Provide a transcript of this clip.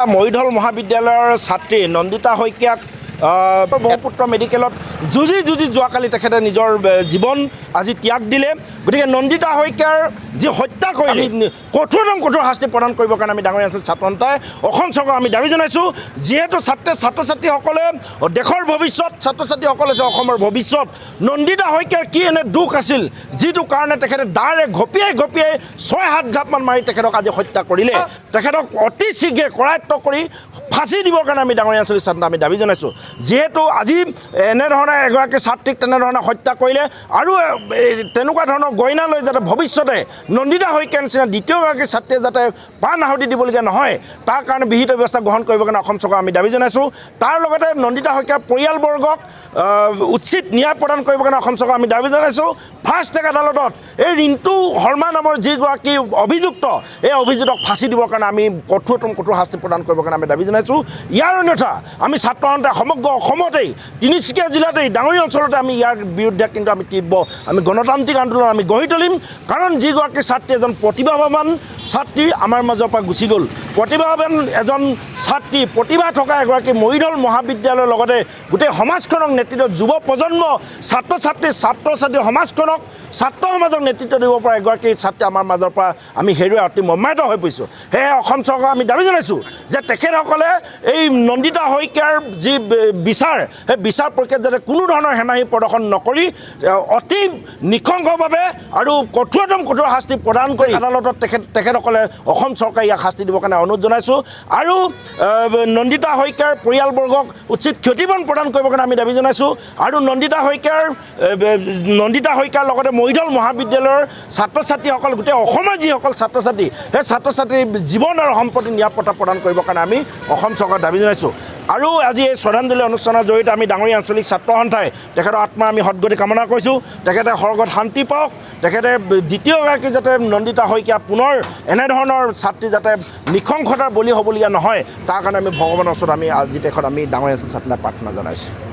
মৰিধল মহাবিদ্যালয়ৰ ছাত্ৰী নন্দিতা শইকীয়াক ব্ৰহ্মপুত্ৰ মেডিকেলত যুঁজি যোৱাকালি তেখেতে নিজৰ জীৱন আজি ত্যাগ দিলে। গতিকে নন্দিতা শইকীয়াৰ যি হত্যা কৰিলে কঠোৰ শাস্তি প্ৰদান কৰিবৰ কাৰণে আমি ডাঙৰীয়া অঞ্চল ছাত্ৰ সন্থাই অসম চৰকাৰক আমি দাবী জনাইছোঁ। যিহেতু ছাত্ৰ ছাত্ৰীসকলে দেশৰ ভৱিষ্যত, ছাত্ৰ ছাত্ৰীসকলে হৈছে অসমৰ ভৱিষ্যত। নন্দিতা শইকীয়াৰ কি এনে দুখ আছিল যিটো কাৰণে তেখেতে দাৰে ঘপিয়াই 6-7 ঘাপমান মাৰি তেখেতক আজি হত্যা কৰিলে। তেখেতক অতি শীঘ্ৰে কৰায়ত্ব কৰি ফাঁচি দিবৰ কাৰণে আমি ডাঙৰীয়া অঞ্চল ছাত্ৰ আমি দাবী জনাইছোঁ। যিহেতু আজি এনেধৰণে এগৰাকী ছাত্ৰীক তেনেধৰণে হত্যা কৰিলে আৰু তেনেকুৱা ধৰণৰ গইনা লৈ যাতে ভৱিষ্যতে নন্দিতা শইকীয়াৰ নিচিনা দ্বিতীয়গৰাকী ছাত্ৰীয়ে যাতে প্ৰাণ আহুতি দিবলগীয়া নহয়, তাৰ কাৰণে বিহিত ব্যৱস্থা গ্ৰহণ কৰিবৰ কাৰণে অসম চৰকাৰক আমি দাবী জনাইছোঁ। তাৰ লগতে নন্দিতা শইকীয়াৰ পৰিয়ালবৰ্গক উচিত ন্যায় প্ৰদান কৰিবৰ কাৰণে অসম চৰকাৰক আমি দাবী জনাইছোঁ। ফাৰ্ষ্ট ট্ৰেক আদালতত এই ৰিণ্টু শৰ্মা নামৰ যিগৰাকী অভিযুক্ত, এই অভিযুক্তক ফাঁচি দিবৰ কাৰণে আমি কঠোৰ শাস্তি প্ৰদান কৰিবৰ কাৰণে আমি দাবী জনাইছোঁ। ইয়াৰ অন্যথা আমি ছাত্ৰ সন্থাই সমগ্ৰ অসমতেই, তিনিচুকীয়া জিলাতেই, ডাঙৰীয়া অঞ্চলতে আমি ইয়াৰ বিৰুদ্ধে কিন্তু আমি গণতান্ত্ৰিক আন্দোলন আমি গঢ়ি তুলিম। কাৰণ যিগৰাকী ছাত্ৰী এজন প্ৰতিভাৱান ছাত্ৰী আমাৰ মাজৰ পৰা গুচি গ'ল। প্ৰতিভাৱান এজন ছাত্ৰী, প্ৰতিভা থকা এগৰাকী মৰিধল মহাবিদ্যালয়ৰ লগতে গোটেই সমাজখনক নেতৃত্ব, যুৱ প্ৰজন্ম, ছাত্ৰ ছাত্ৰী সমাজখনক, ছাত্ৰ সমাজক নেতৃত্ব দিব পৰা এগৰাকী ছাত্ৰী আমাৰ মাজৰ পৰা আমি হেৰুৱাই অতি মৰ্মাহত হৈ পৰিছোঁ। সেয়ে অসম চৰকাৰক আমি দাবী জনাইছোঁ যে তেখেতসকলে এই নন্দিতা শইকীয়াৰ যি বিচাৰ, সেই বিচাৰ প্ৰক্ৰিয়াত যাতে কোনো ধৰণৰ হেমাহি প্ৰদৰ্শন নকৰি অতি নিশংসভাৱে আৰু কঠোৰ শাস্তি প্ৰদান কৰি আদালতত তেখেতসকলে অসম চৰকাৰে ইয়াক শাস্তি দিবৰ কাৰণে অনুৰোধ জনাইছোঁ। আৰু নন্দিতা শইকীয়াৰ পৰিয়ালবৰ্গক উচিত ক্ষতিপূৰণ প্ৰদান কৰিবৰ কাৰণে আমি দাবী জনাইছোঁ। আৰু নন্দিতা শইকীয়াৰ লগতে মৰিধল মহাবিদ্যালয়ৰ ছাত্ৰ ছাত্ৰীসকল, গোটেই অসমৰ যিসকল ছাত্ৰ ছাত্ৰী, সেই ছাত্ৰ ছাত্ৰীৰ জীৱন আৰু সম্পত্তি নিৰাপত্তা প্ৰদান কৰিবৰ কাৰণে আমি অসম চৰকাৰক দাবী জনাইছোঁ। আৰু আজি এই শ্ৰদ্ধাঞ্জলি অনুষ্ঠানৰ জৰিয়তে আমি ডাঙৰীয়া আঞ্চলিক ছাত্ৰ সন্থাই তেখেতৰ আত্মা আমি সদগতি কামনা কৰিছোঁ। তেখেতে স্বৰ্গত শান্তি পাওক, তেখেতে দ্বিতীয়গৰাকী যাতে নন্দিতা শইকীয়া পুনৰ এনেধৰণৰ ছাত্ৰী যাতে নৃশংসতাৰ বলি হ'বলগীয়া নহয়, তাৰ কাৰণে আমি ভগৱানৰ ওচৰত আমি আজি দেশত আমি ডাঙৰীয়া ছাত্ৰ প্ৰাৰ্থনা জনাইছোঁ।